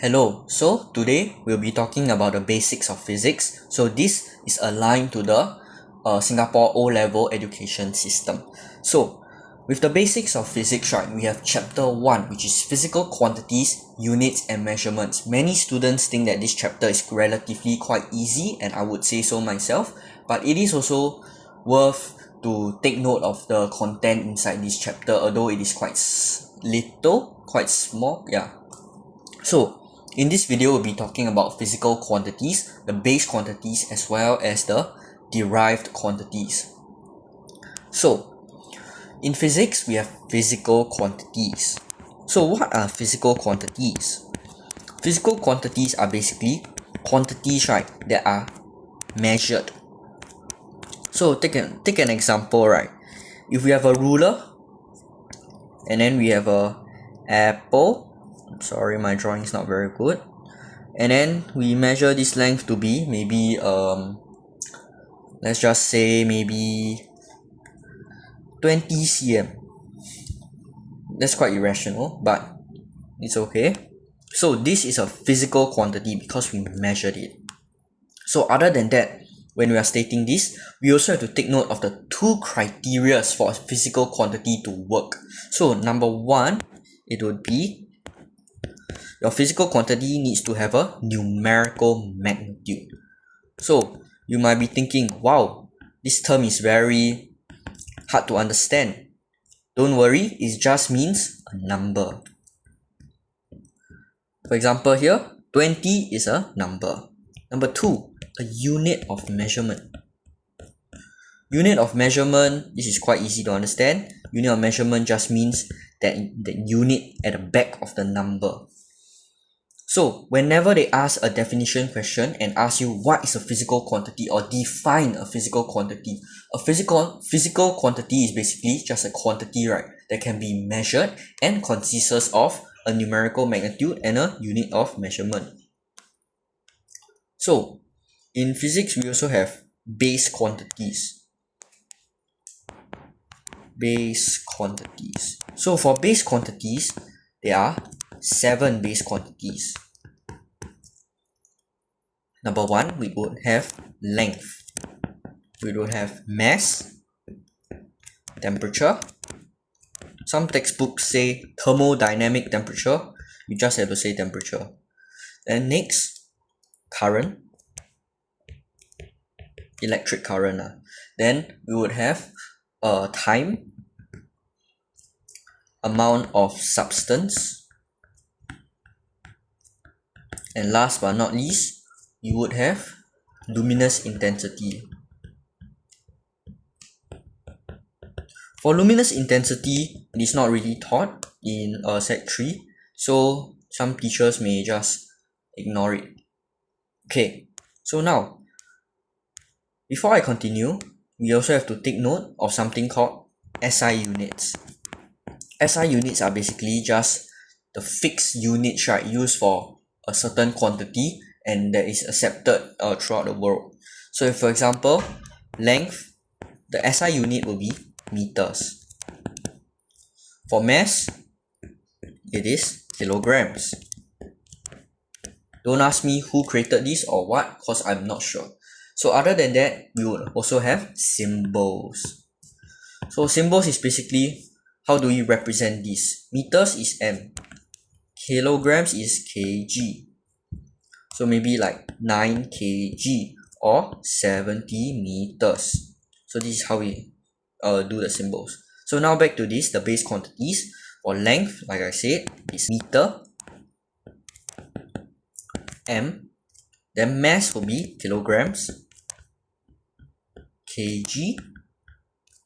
Hello, so today we'll be talking about the basics of physics. So this is aligned to the Singapore O-level education system. So with the basics of physics, right, we have chapter 1, which is physical quantities, units and measurements. Many students think that this chapter is relatively quite easy, and I would say so myself, but it is also worth to take note of the content inside this chapter, although it is quite quite small. So in this video, we'll be talking about physical quantities, the base quantities, as well as the derived quantities. So in physics, we have physical quantities. So what are physical quantities? Physical quantities are basically quantities, right, that are measured. So take an example, right? If we have a ruler and then we have a apple, sorry, my drawing is not very good, and then we measure this length to be maybe let's just say maybe 20 cm. That's quite irrational, but it's okay. So this is a physical quantity because we measured it. So other than that, when we are stating this, we also have to take note of the two criteria for a physical quantity to work. So number one, it would be your physical quantity needs to have a numerical magnitude. So you might be thinking, wow, this term is very hard to understand. Don't worry, it just means a number. For example here, 20 is a number. Number 2, a unit of measurement. Unit of measurement, this is quite easy to understand. Unit of measurement just means that the unit at the back of the number. So whenever they ask a definition question and ask you what is a physical quantity or define a physical quantity, a physical quantity is basically just a quantity, right, that can be measured and consists of a numerical magnitude and a unit of measurement. So in physics, we also have base quantities. Base quantities. So for base quantities, there are 7 base quantities. Number 1, we would have length. We would have mass, temperature. Some textbooks say thermodynamic temperature. You just have to say temperature. Then next, current, electric current. Then we would have time, amount of substance, and last but not least, you would have luminous intensity. For luminous intensity, it is not really taught in Sec 3, so some teachers may just ignore it. Okay, so now, before I continue, we also have to take note of something called SI units. SI units are basically just the fixed units, right, used for a certain quantity and that is accepted throughout the world. So if, for example, length, the SI unit will be meters. For mass, it is kilograms. Don't ask me who created this or what, because I'm not sure. So other than that, we would also have symbols. So symbols is basically, how do we represent this? Meters is M, kilograms is kg. So maybe like 9 kg or 70 meters. So this is how we do the symbols. So now back to this, the base quantities. For length, like I said, is meter, M. Then mass will be kilograms, kg.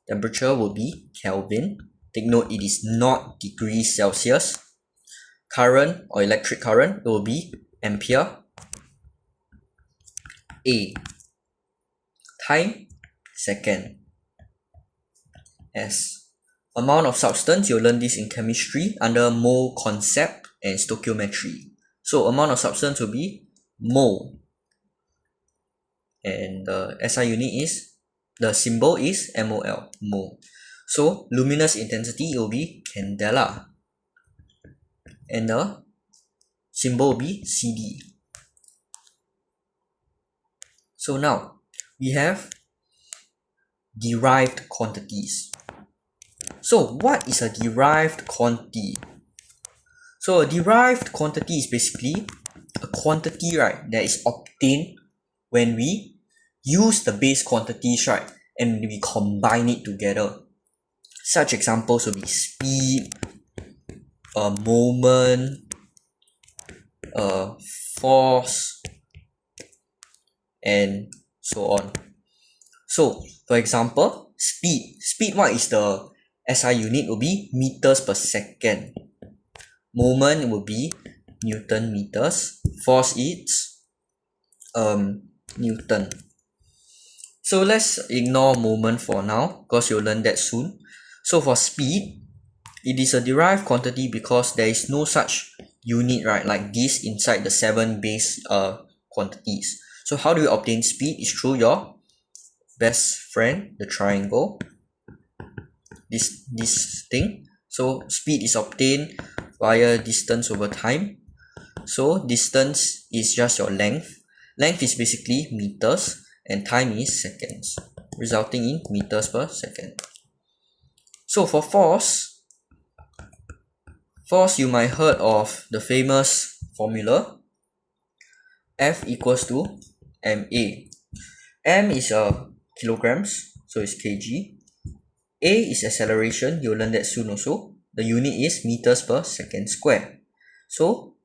Temperature will be Kelvin. Take note, it is not degrees Celsius. Current or electric current will be ampere. A. Time, second. S. Amount of substance, you'll learn this in chemistry under mole concept and stoichiometry. So amount of substance will be mole. And the SI unit is, the symbol is MOL, mole. So luminous intensity will be candela. And the symbol will be CD. So now we have derived quantities. So what is a derived quantity? So a derived quantity is basically a quantity, right, that is obtained when we use the base quantities, right, and we combine it together. Such examples will be speed, a moment, force, and so on. So for example, speed, what is the SI unit? Will be meters per second. Moment will be Newton meters. Force is Newton. So let's ignore moment for now because you'll learn that soon. So for speed, it is a derived quantity because there is no such unit, right, like this inside the 7 base quantities. So how do you obtain speed? Is through your best friend, the triangle, this thing. So speed is obtained via distance over time. So distance is just your length. Length is basically meters and time is seconds, resulting in meters per second. So for force you might heard of the famous formula F equals to MA. M is kilograms, so it's kg. A is acceleration, you'll learn that soon also. The unit is meters per second square. So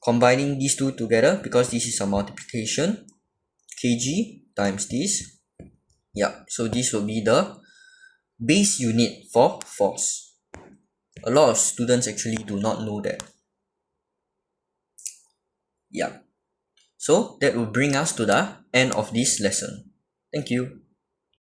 combining these two together, because this is a multiplication, kg times this. Yeah, so this will be the base unit for force. A lot of students actually do not know that. Yeah. So that will bring us to the end of this lesson. Thank you.